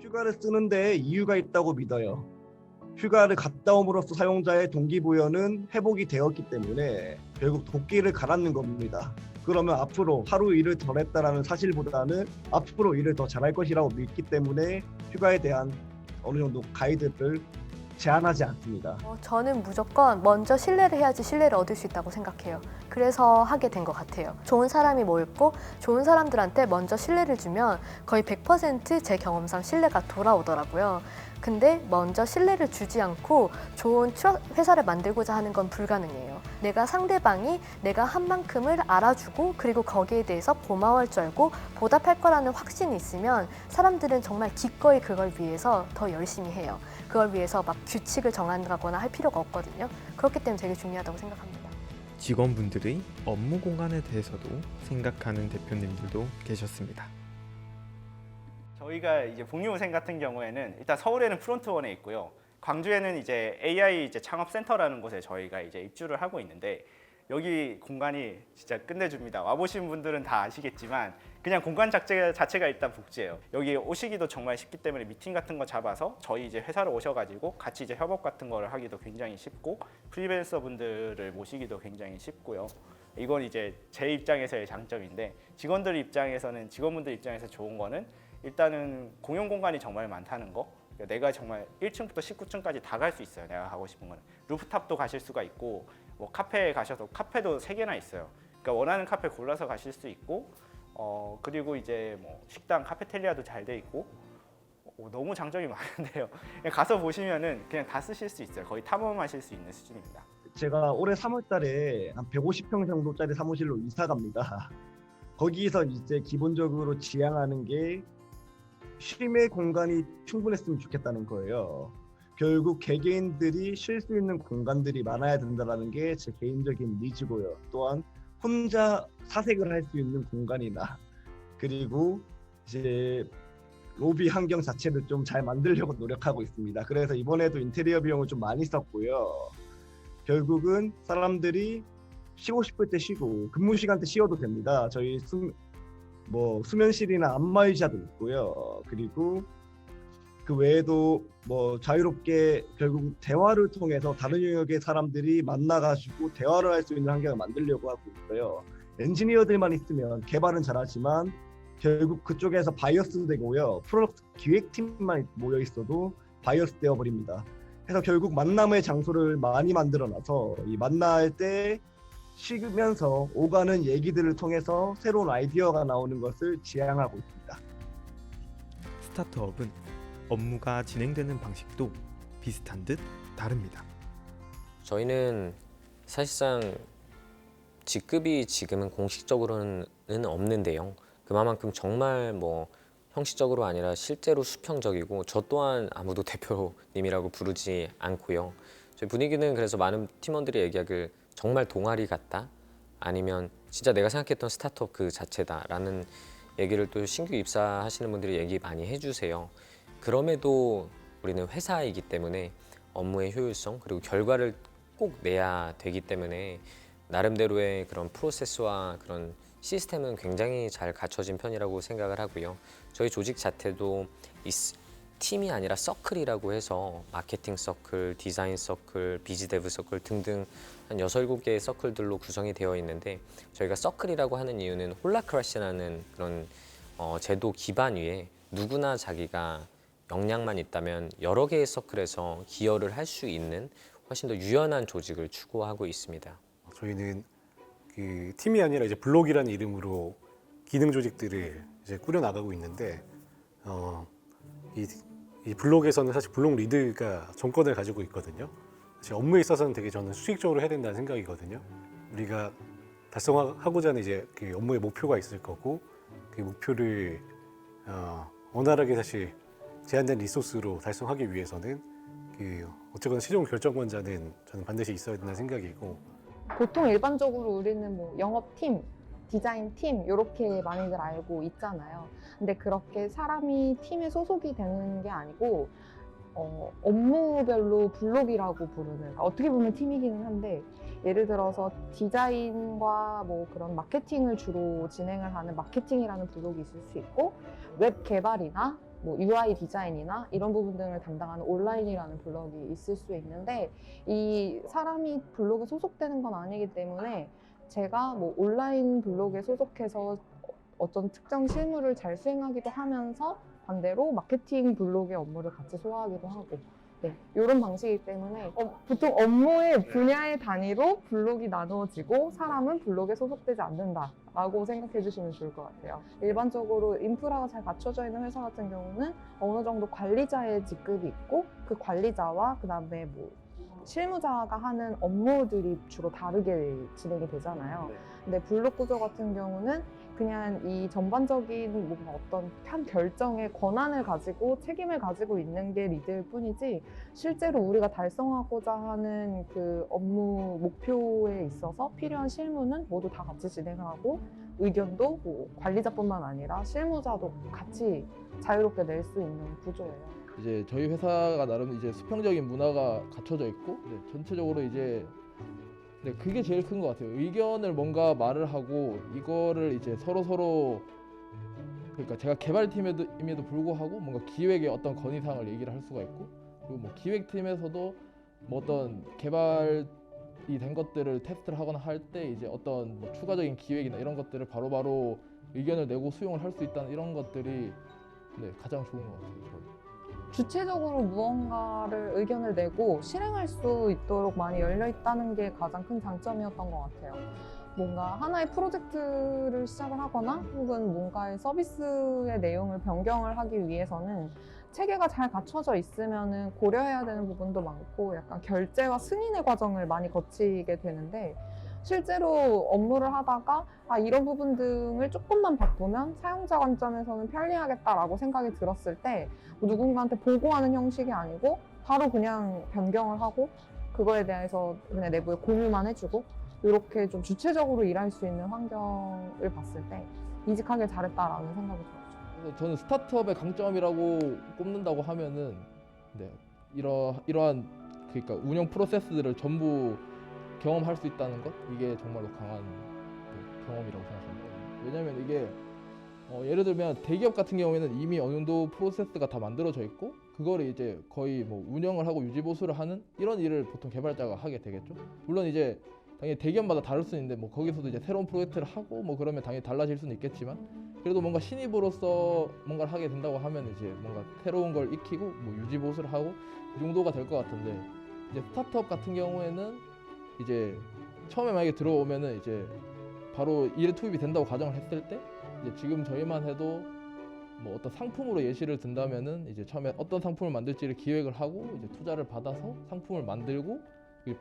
휴가를 쓰는데 이유가 있다고 믿어요. 휴가를 갔다 옴으로써 사용자의 동기부여는 회복이 되었기 때문에 결국 도끼를 갈았는 겁니다. 그러면 앞으로 하루 일을 덜 했다라는 사실보다는 앞으로 일을 더 잘할 것이라고 믿기 때문에 휴가에 대한 어느 정도 가이드를 제한하지 않습니다. 저는 무조건 먼저 신뢰를 해야지 신뢰를 얻을 수 있다고 생각해요. 그래서 하게 된 것 같아요. 좋은 사람이 모였고 좋은 사람들한테 먼저 신뢰를 주면 거의 100% 제 경험상 신뢰가 돌아오더라고요. 근데 먼저 신뢰를 주지 않고 좋은 회사를 만들고자 하는 건 불가능해요. 내가 상대방이 내가 한 만큼을 알아주고 그리고 거기에 대해서 고마워할 줄 알고 보답할 거라는 확신이 있으면 사람들은 정말 기꺼이 그걸 위해서 더 열심히 해요. 그걸 위해서 막 규칙을 정한다거나 할 필요가 없거든요. 그렇기 때문에 되게 중요하다고 생각합니다. 직원분들의 업무 공간에 대해서도 생각하는 대표님들도 계셨습니다. 저희가 이제 복리후생 같은 경우에는 일단 서울에는 프론트원에 있고요. 광주에는 이제 AI 이제 창업센터라는 곳에 저희가 이제 입주를 하고 있는데 여기 공간이 진짜 끝내줍니다. 와보신 분들은 다 아시겠지만 그냥 공간 자체가 일단 복지예요. 여기 오시기도 정말 쉽기 때문에 미팅 같은 거 잡아서 저희 이제 회사로 오셔가지고 같이 이제 협업 같은 거를 하기도 굉장히 쉽고 프리랜서 분들을 모시기도 굉장히 쉽고요. 이건 이제 제 입장에서의 장점인데 직원분들 입장에서 좋은 거는 일단은 공용 공간이 정말 많다는 거. 내가 정말 1층부터 19층까지 다 갈 수 있어요. 내가 가고 싶은 거는. 루프탑도 가실 수가 있고 뭐 카페에 가셔서 카페도 3개나 있어요. 그러니까 원하는 카페 골라서 가실 수 있고 그리고 이제 뭐 식당, 카페테리아도 잘 돼 있고 너무 장점이 많은데요. 그냥 가서 보시면은 그냥 다 쓰실 수 있어요. 거의 탐험하실 수 있는 수준입니다. 제가 올해 3월달에 한 150평 정도짜리 사무실로 이사 갑니다. 거기서 이제 기본적으로 지향하는 게 쉼의 공간이 충분했으면 좋겠다는 거예요. 결국 개개인들이 쉴 수 있는 공간들이 많아야 된다는 게 제 개인적인 니즈고요. 또한 혼자 사색을 할 수 있는 공간이나 그리고 이제 로비 환경 자체를 좀 잘 만들려고 노력하고 있습니다. 그래서 이번에도 인테리어 비용을 좀 많이 썼고요. 결국은 사람들이 쉬고 싶을 때 쉬고 근무 시간 때 쉬어도 됩니다. 저희 수면실이나 안마의자도 있고요. 그리고 그 외에도 뭐 자유롭게 결국 대화를 통해서 다른 영역의 사람들이 만나가지고 대화를 할 수 있는 환경을 만들려고 하고 있어요. 엔지니어들만 있으면 개발은 잘하지만 결국 그쪽에서 바이어스 되고요. 프로덕트 기획팀만 모여 있어도 바이어스 되어버립니다. 그래서 결국 만남의 장소를 많이 만들어놔서 이 만날 때 쉬면서 오가는 얘기들을 통해서 새로운 아이디어가 나오는 것을 지향하고 있습니다. 스타트업은 업무가 진행되는 방식도 비슷한 듯 다릅니다. 저희는 사실상 직급이 지금은 공식적으로는 없는데요. 그만큼 정말 뭐 형식적으로 아니라 실제로 수평적이고 저 또한 아무도 대표님이라고 부르지 않고요. 저희 분위기는 그래서 많은 팀원들이 얘기하길 정말 동아리 같다 아니면 진짜 내가 생각했던 스타트업 그 자체다라는 얘기를 또 신규 입사하시는 분들이 얘기 많이 해주세요. 그럼에도 우리는 회사이기 때문에 업무의 효율성 그리고 결과를 꼭 내야 되기 때문에 나름대로의 그런 프로세스와 그런 시스템은 굉장히 잘 갖춰진 편이라고 생각을 하고요. 저희 조직 자체도 팀이 아니라 서클이라고 해서 마케팅 서클, 디자인 서클, 비즈데브 서클 등등 한 6, 7개의 서클들로 구성이 되어 있는데 저희가 서클이라고 하는 이유는 홀라크라시라는 그런 제도 기반 위에 누구나 자기가 역량만 있다면 여러 개의 서클에서 기여를 할 수 있는 훨씬 더 유연한 조직을 추구하고 있습니다. 저희는 그 팀이 아니라 이제 블록이라는 이름으로 기능 조직들을 이제 꾸려 나가고 있는데 이 블록에서는 사실 블록 리드가 정권을 가지고 있거든요. 사실 업무에 있어서는 되게 저는 수직적으로 해야 된다는 생각이거든요. 우리가 달성하고자 하는 이제 그 업무의 목표가 있을 거고 그 목표를 원활하게 사실 제한된 리소스로 달성하기 위해서는 그 어쨌거나 최종 결정권자는 저는 반드시 있어야 된다는 생각이고 보통 일반적으로 우리는 뭐 영업팀, 디자인팀 이렇게 많이들 알고 있잖아요. 근데 그렇게 사람이 팀에 소속이 되는 게 아니고 업무별로 블록이라고 부르는, 어떻게 보면 팀이기는 한데 예를 들어서 디자인과 뭐 그런 마케팅을 주로 진행을 하는 마케팅이라는 블록이 있을 수 있고 웹 개발이나 뭐 UI 디자인이나 이런 부분 등을 담당하는 온라인이라는 블록이 있을 수 있는데 이 사람이 블록에 소속되는 건 아니기 때문에 제가 뭐 온라인 블록에 소속해서 어떤 특정 실무를 잘 수행하기도 하면서 반대로 마케팅 블록의 업무를 같이 소화하기도 하고 이런 방식이기 때문에 보통 업무의 분야의 단위로 블록이 나누어지고 사람은 블록에 소속되지 않는다라고 생각해 주시면 좋을 것 같아요. 일반적으로 인프라가 잘 갖춰져 있는 회사 같은 경우는 어느 정도 관리자의 직급이 있고 그 관리자와 그 다음에 뭐 실무자가 하는 업무들이 주로 다르게 진행이 되잖아요. 근데 블록 구조 같은 경우는 그냥 이 전반적인 뭔가 어떤 한 결정의 권한을 가지고 책임을 가지고 있는 게 리드일 뿐이지 실제로 우리가 달성하고자 하는 그 업무 목표에 있어서 필요한 실무는 모두 다 같이 진행하고 의견도 뭐 관리자뿐만 아니라 실무자도 같이 자유롭게 낼 수 있는 구조예요. 이제 저희 회사가 나름 이제 수평적인 문화가 갖춰져 있고 전체적으로 이제 그게 제일 큰 것 같아요. 의견을 뭔가 말을 하고 이거를 이제 서로 그러니까 제가 개발팀임에도 불구하고 뭔가 기획의 어떤 건의사항을 얘기를 할 수가 있고 그리고 뭐 기획팀에서도 뭐 어떤 개발이 된 것들을 테스트를 하거나 할 때 이제 어떤 뭐 추가적인 기획이나 이런 것들을 바로바로 의견을 내고 수용을 할 수 있다는 이런 것들이 가장 좋은 것 같아요. 주체적으로 무언가를 의견을 내고 실행할 수 있도록 많이 열려 있다는 게 가장 큰 장점이었던 것 같아요. 뭔가 하나의 프로젝트를 시작을 하거나 혹은 뭔가의 서비스의 내용을 변경을 하기 위해서는 체계가 잘 갖춰져 있으면 고려해야 되는 부분도 많고 약간 결제와 승인의 과정을 많이 거치게 되는데 실제로 업무를 하다가 이런 부분 등을 조금만 바꾸면 사용자 관점에서는 편리하겠다라고 생각이 들었을 때 누군가한테 보고하는 형식이 아니고 바로 그냥 변경을 하고 그거에 대해서 그냥 내부에 공유만 해주고 이렇게 좀 주체적으로 일할 수 있는 환경을 봤을 때 이직하길 잘했다라는 생각이 들었죠. 그래서 저는 스타트업의 강점이라고 꼽는다고 하면은 이러한 그러니까 운영 프로세스들을 전부 경험할 수 있다는 것 이게 정말로 강한 경험이라고 생각합니다. 왜냐하면 이게 예를 들면 대기업 같은 경우에는 이미 어느 정도 프로세스가 다 만들어져 있고 그거를 이제 거의 뭐 운영을 하고 유지 보수를 하는 이런 일을 보통 개발자가 하게 되겠죠. 물론 이제 당연히 대기업마다 다를 수 있는데 뭐 거기서도 이제 새로운 프로젝트를 하고 뭐 그러면 당연히 달라질 수는 있겠지만 그래도 뭔가 신입으로서 뭔가를 하게 된다고 하면 이제 뭔가 새로운 걸 익히고 뭐 유지 보수를 하고 이 정도가 될 것 같은데 이제 스타트업 같은 경우에는 이제 처음에 만약에 들어오면은 이제 바로 일에 투입이 된다고 가정을 했을 때 이제 지금 저희만 해도 뭐 어떤 상품으로 예시를 든다면은 이제 처음에 어떤 상품을 만들지를 기획을 하고 이제 투자를 받아서 상품을 만들고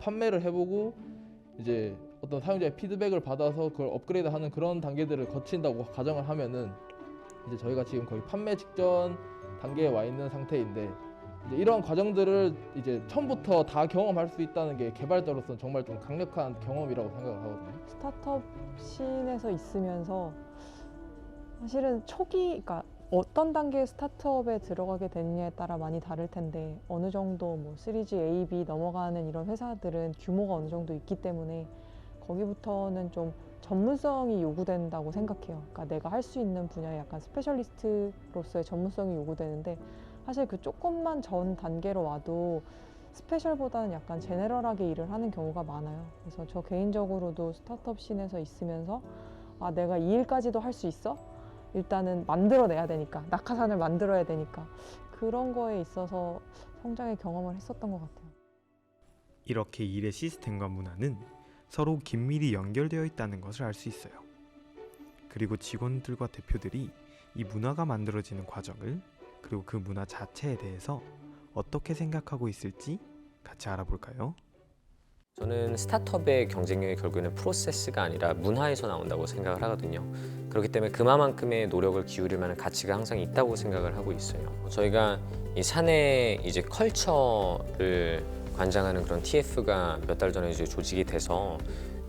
판매를 해보고 이제 어떤 사용자의 피드백을 받아서 그걸 업그레이드하는 그런 단계들을 거친다고 가정을 하면은 이제 저희가 지금 거의 판매 직전 단계에 와 있는 상태인데 이제 이런 과정들을 이제 처음부터 다 경험할 수 있다는 게 개발자로서는 정말 좀 강력한 경험이라고 생각을 하거든요. 스타트업 씬에서 있으면서 사실은 그러니까 어떤 단계의 스타트업에 들어가게 되느냐에 따라 많이 다를 텐데 어느 정도 뭐 시리즈 A, B 넘어가는 이런 회사들은 규모가 어느 정도 있기 때문에 거기부터는 좀 전문성이 요구된다고 생각해요. 그러니까 내가 할 수 있는 분야에 약간 스페셜리스트로서의 전문성이 요구되는데 사실 그 조금만 전 단계로 와도 스페셜보다는 약간 제네럴하게 일을 하는 경우가 많아요. 그래서 저 개인적으로도 스타트업 씬에서 있으면서 아, 내가 이 일까지도 할 수 있어? 일단은 만들어내야 되니까, 낙하산을 만들어야 되니까 그런 거에 있어서 성장의 경험을 했었던 것 같아요. 이렇게 일의 시스템과 문화는 서로 긴밀히 연결되어 있다는 것을 알 수 있어요. 그리고 직원들과 대표들이 이 문화가 만들어지는 과정을, 그리고 그 문화 자체에 대해서 어떻게 생각하고 있을지 같이 알아볼까요? 저는 스타트업의 경쟁력이 결국에는 프로세스가 아니라 문화에서 나온다고 생각을 하거든요. 그렇기 때문에 그만큼의 노력을 기울일 만한 가치가 항상 있다고 생각을 하고 있어요. 저희가 이 사내 이제 컬처를 관장하는 그런 TF가 몇 달 전에 이제 조직이 돼서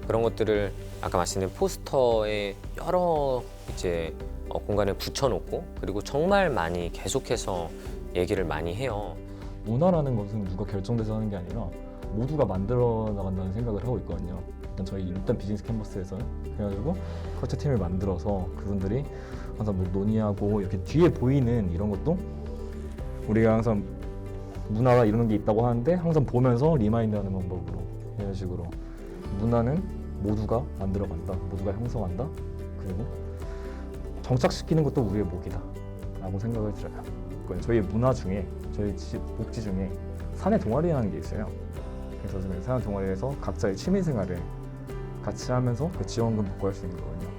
그런 것들을 아까 말씀드린 포스터에 여러 이제 공간에 붙여놓고, 그리고 정말 많이 계속해서 얘기를 많이 해요. 문화라는 것은 누가 결정돼서 하는 게 아니라 모두가 만들어 나간다는 생각을 하고 있거든요. 일단 비즈니스 캔버스에서 그래가지고 컬처 팀을 만들어서 그분들이 항상 뭐 논의하고 이렇게 뒤에 보이는 이런 것도 우리가 항상 문화가 이런 게 있다고 하는데 항상 보면서 리마인드하는 방법으로 이런 식으로 문화는 모두가 만들어간다, 모두가 형성한다, 그리고 정착시키는 것도 우리의 몫이다 라고 생각을 들어요. 저희 문화 중에, 저희 복지 중에 사내 동아리라는 게 있어요. 그래서 사내 동아리에서 각자의 취미 생활을 같이 하면서 그 지원금 받고 할 수 있는 거거든요.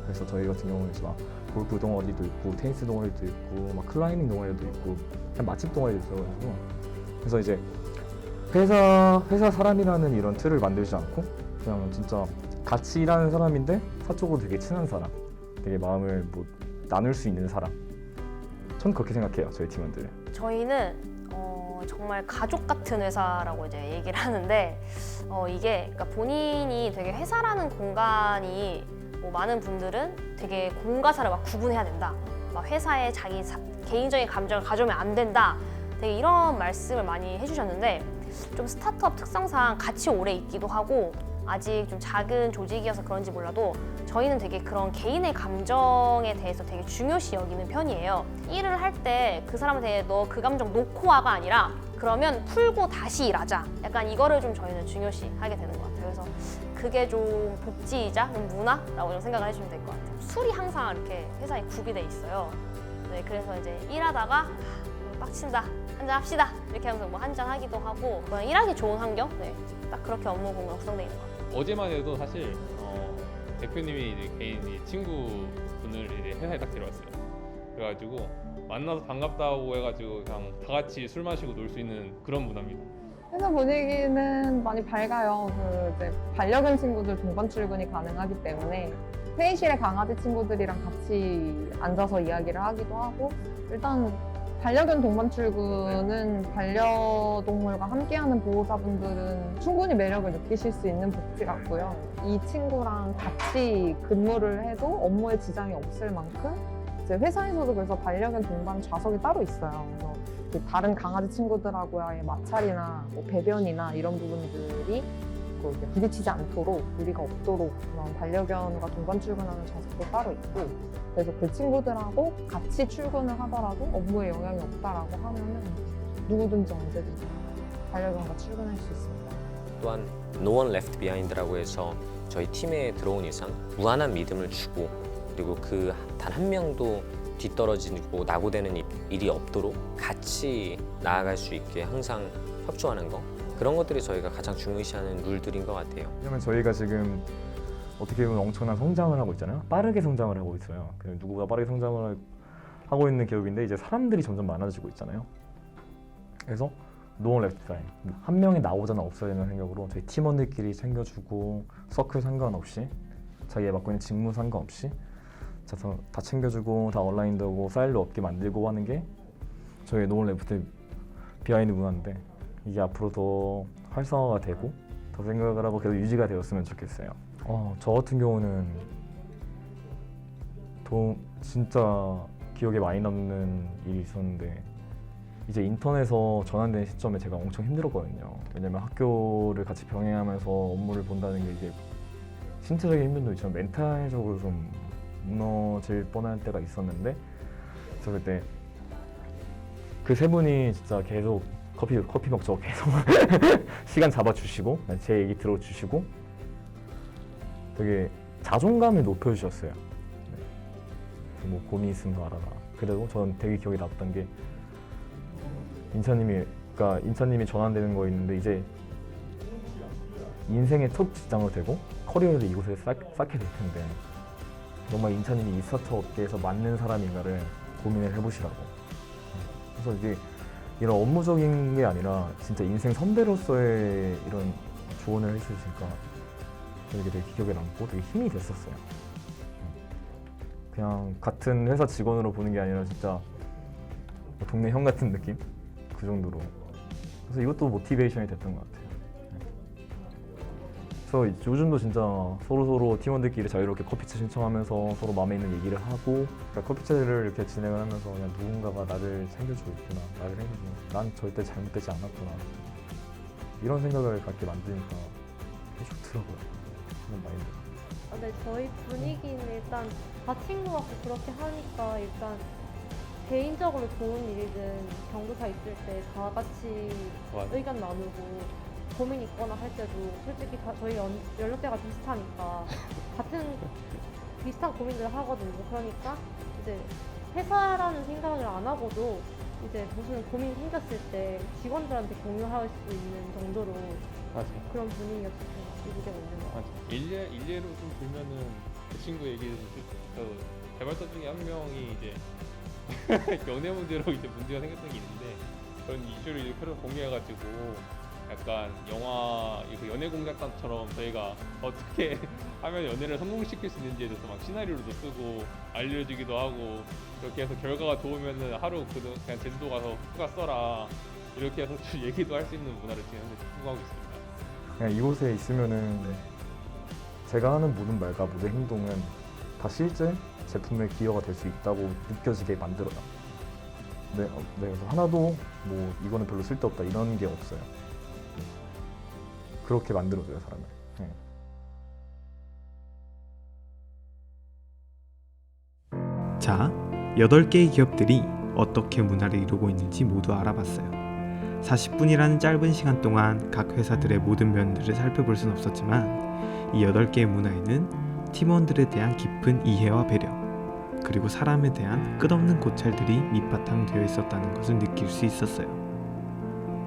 그래서 저희 같은 경우는 막 골프 동아리도 있고, 테니스 동아리도 있고, 막 클라이밍 동아리도 있고, 그냥 맛집 동아리도 있어가지고, 그래서 이제 회사 사람이라는 이런 틀을 만들지 않고 그냥 진짜 같이 일하는 사람인데 사적으로 되게 친한 사람, 되게 마음을 뭐 나눌 수 있는 사람. 전 그렇게 생각해요, 저희 팀원들. 저희는 정말 가족 같은 회사라고 이제 얘기를 하는데 이게 그러니까 본인이 되게 회사라는 공간이 뭐 많은 분들은 되게 공과사를 막 구분해야 된다. 막 회사에 자기 개인적인 감정을 가져오면 안 된다. 되게 이런 말씀을 많이 해주셨는데 좀 스타트업 특성상 같이 오래 있기도 하고 아직 좀 작은 조직이어서 그런지 몰라도 저희는 되게 그런 개인의 감정에 대해서 되게 중요시 여기는 편이에요. 일을 할 때 그 사람한테 너 그 감정 놓고 와가 아니라 그러면 풀고 다시 일하자. 약간 이거를 좀 저희는 중요시 하게 되는 것 같아요. 그래서 그게 좀 복지이자 좀 문화라고 좀 생각을 해주시면 될 것 같아요. 술이 항상 이렇게 회사에 구비돼 있어요. 네, 그래서 이제 일하다가 빡친다, 한잔 합시다 이렇게 하면서 뭐 한잔 하기도 하고 그냥 일하기 좋은 환경? 네, 딱 그렇게 업무 공간 구성되어 있는 것 같아요. 어제만 해도 사실 대표님이 이제 개인 친구분을 이제 회사에 딱 데려왔어요. 그래가지고 만나서 반갑다고 해가지고 그냥 다 같이 술 마시고 놀 수 있는 그런 문화입니다. 회사 분위기는 많이 밝아요. 이제 반려견 친구들 동반 출근이 가능하기 때문에 회의실에 강아지 친구들이랑 같이 앉아서 이야기를 하기도 하고, 일단 반려견 동반 출근은 반려동물과 함께하는 보호자분들은 충분히 매력을 느끼실 수 있는 복지 같고요. 이 친구랑 같이 근무를 해도 업무에 지장이 없을 만큼 이제 회사에서도 그래서 반려견 동반 좌석이 따로 있어요. 그래서 그 다른 강아지 친구들하고의 마찰이나 뭐 배변이나 이런 부분들이 이렇게 부딪히지 않도록, 무리가 없도록 그런 반려견과 동반 출근하는 좌석도 따로 있고, 그래서 그 친구들하고 같이 출근을 하더라도 업무에 영향이 없다라고 하면은 누구든지 언제든지 반려견과 출근할 수 있습니다. 또한 No One Left Behind라고 해서 저희 팀에 들어온 이상 무한한 믿음을 주고, 그리고 그 단 한 명도 뒤떨어지고 낙오되는 일이 없도록 같이 나아갈 수 있게 항상 협조하는 거, 그런 것들이 저희가 가장 중요시하는 룰들인 것 같아요. 왜냐면 저희가 지금 어떻게 보면 엄청난 성장을 하고 있잖아요. 빠르게 성장을 하고 있어요. 누구보다 빠르게 성장을 하고 있는 기업인데 이제 사람들이 점점 많아지고 있잖아요. 그래서 No one left behind. 한 명이 나오거나 없어야 되는 생각으로 저희 팀원들끼리 챙겨주고, 서클 상관없이, 자기가 맡고 있는 직무 상관없이 다 챙겨주고, 다 온라인도 하고 파일도 없게 만들고 하는 게 저희 No one left behind 문화인데, 이게 앞으로 더 활성화가 되고 더 생각을 하고 계속 유지가 되었으면 좋겠어요. 저 같은 경우는 진짜 기억에 많이 남는 일이 있었는데, 이제 인턴에서 전환된 시점에 제가 엄청 힘들었거든요. 왜냐면 학교를 같이 병행하면서 업무를 본다는 게 이제 신체적인 힘듦도 있지만 멘탈적으로 좀 무너질 뻔할 때가 있었는데, 그래서 그때 그 세 분이 진짜 계속 커피 먹자고 계속 시간 잡아주시고 제 얘기 들어주시고 되게 자존감을 높여주셨어요. 네. 뭐 고민 있으면 말하라. 그래도 저는 되게 기억에 남았던 게 인찬님이 전환되는 거 있는데 이제 인생의 첫 직장으로 되고 커리어를 이곳에 쌓게 될 텐데 정말 인찬님이 이 스타트업계에서 맞는 사람인가를 고민을 해보시라고. 그래서 이제 이런 업무적인 게 아니라 진짜 인생 선배로서의 이런 조언을 해주시니까 되게 기억에 남고 되게 힘이 됐었어요. 그냥 같은 회사 직원으로 보는 게 아니라 진짜 동네 형 같은 느낌? 그 정도로. 그래서 이것도 모티베이션이 됐던 것 같아요. 그래서 요즘도 진짜 서로 팀원들끼리 자유롭게 커피챗 신청하면서 서로 마음에 있는 얘기를 하고, 그러니까 커피챗을 이렇게 진행을 하면서 그냥 누군가가 나를 챙겨주고 있구나, 나를 해주고, 난 절대 잘못되지 않았구나, 이런 생각을 갖게 만드니까 되게 좋더라고요. 그런 마인드. 네, 저희 분위기는 일단 다 친구 같고 그렇게 하니까 일단 개인적으로 좋은 일이든 경조사 있을 때 다 같이 맞아. 의견 나누고 고민 있거나 할 때도 솔직히 다 저희 연령대가 비슷하니까 같은 비슷한 고민들을 하거든요. 그러니까 이제 회사라는 생각을 안 하고도 이제 무슨 고민이 생겼을 때 직원들한테 공유할 수 있는 정도로 맞아. 그런 분위기가 유지되고 있는 것 같아요. 일례로 좀 들면은 그 친구 얘기를 개발자 중에 한 명이 이제 연애 문제로 이제 문제가 생겼던 게 있는데 그런 이슈를 이제 새로 공개해가지고 약간 영화 그 연애 공작단처럼 저희가 어떻게 하면 연애를 성공시킬 수 있는지에 대해서 막 시나리오도 쓰고 알려주기도 하고 그렇게 해서 결과가 좋으면은 하루 그냥 제주도 가서 휴가 써라 이렇게 해서 좀 얘기도 할 수 있는 문화를 지금 현재 추구하고 있습니다. 그냥 이곳에 있으면은 제가 하는 모든 말과 모든 행동은 다 실제 제품의 기여가 될 수 있다고 느껴지게 만들어요. 네, 그래서 하나도 뭐 이거는 별로 쓸데없다 이런 게 없어요. 그렇게 만들어줘요, 사람을. 네. 자, 8개의 기업들이 어떻게 문화를 이루고 있는지 모두 알아봤어요. 40분이라는 짧은 시간 동안 각 회사들의 모든 면들을 살펴볼 순 없었지만 이 8개의 문화에는 팀원들에 대한 깊은 이해와 배려, 그리고 사람에 대한 끝없는 고찰들이 밑바탕 되어 있었다는 것을 느낄 수 있었어요.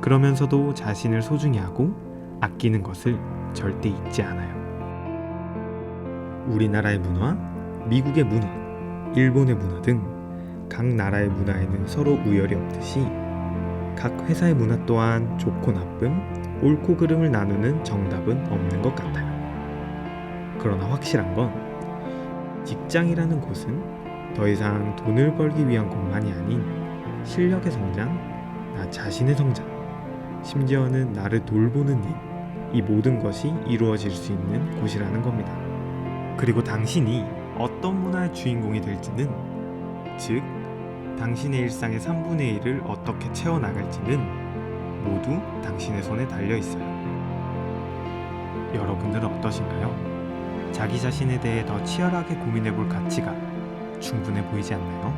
그러면서도 자신을 소중히 하고 아끼는 것을 절대 잊지 않아요. 우리나라의 문화, 미국의 문화, 일본의 문화 등 각 나라의 문화에는 서로 우열이 없듯이 각 회사의 문화 또한 좋고 나쁨, 옳고 그름을 나누는 정답은 없는 것 같아요. 그러나 확실한 건 직장이라는 곳은 더 이상 돈을 벌기 위한 곳만이 아닌 실력의 성장, 나 자신의 성장, 심지어는 나를 돌보는 일, 이 모든 것이 이루어질 수 있는 곳이라는 겁니다. 그리고 당신이 어떤 문화의 주인공이 될지는, 즉 당신의 일상의 3분의 1을 어떻게 채워나갈지는 모두 당신의 손에 달려있어요. 여러분들은 어떠신가요? 자기 자신에 대해 더 치열하게 고민해볼 가치가 충분해 보이지 않나요?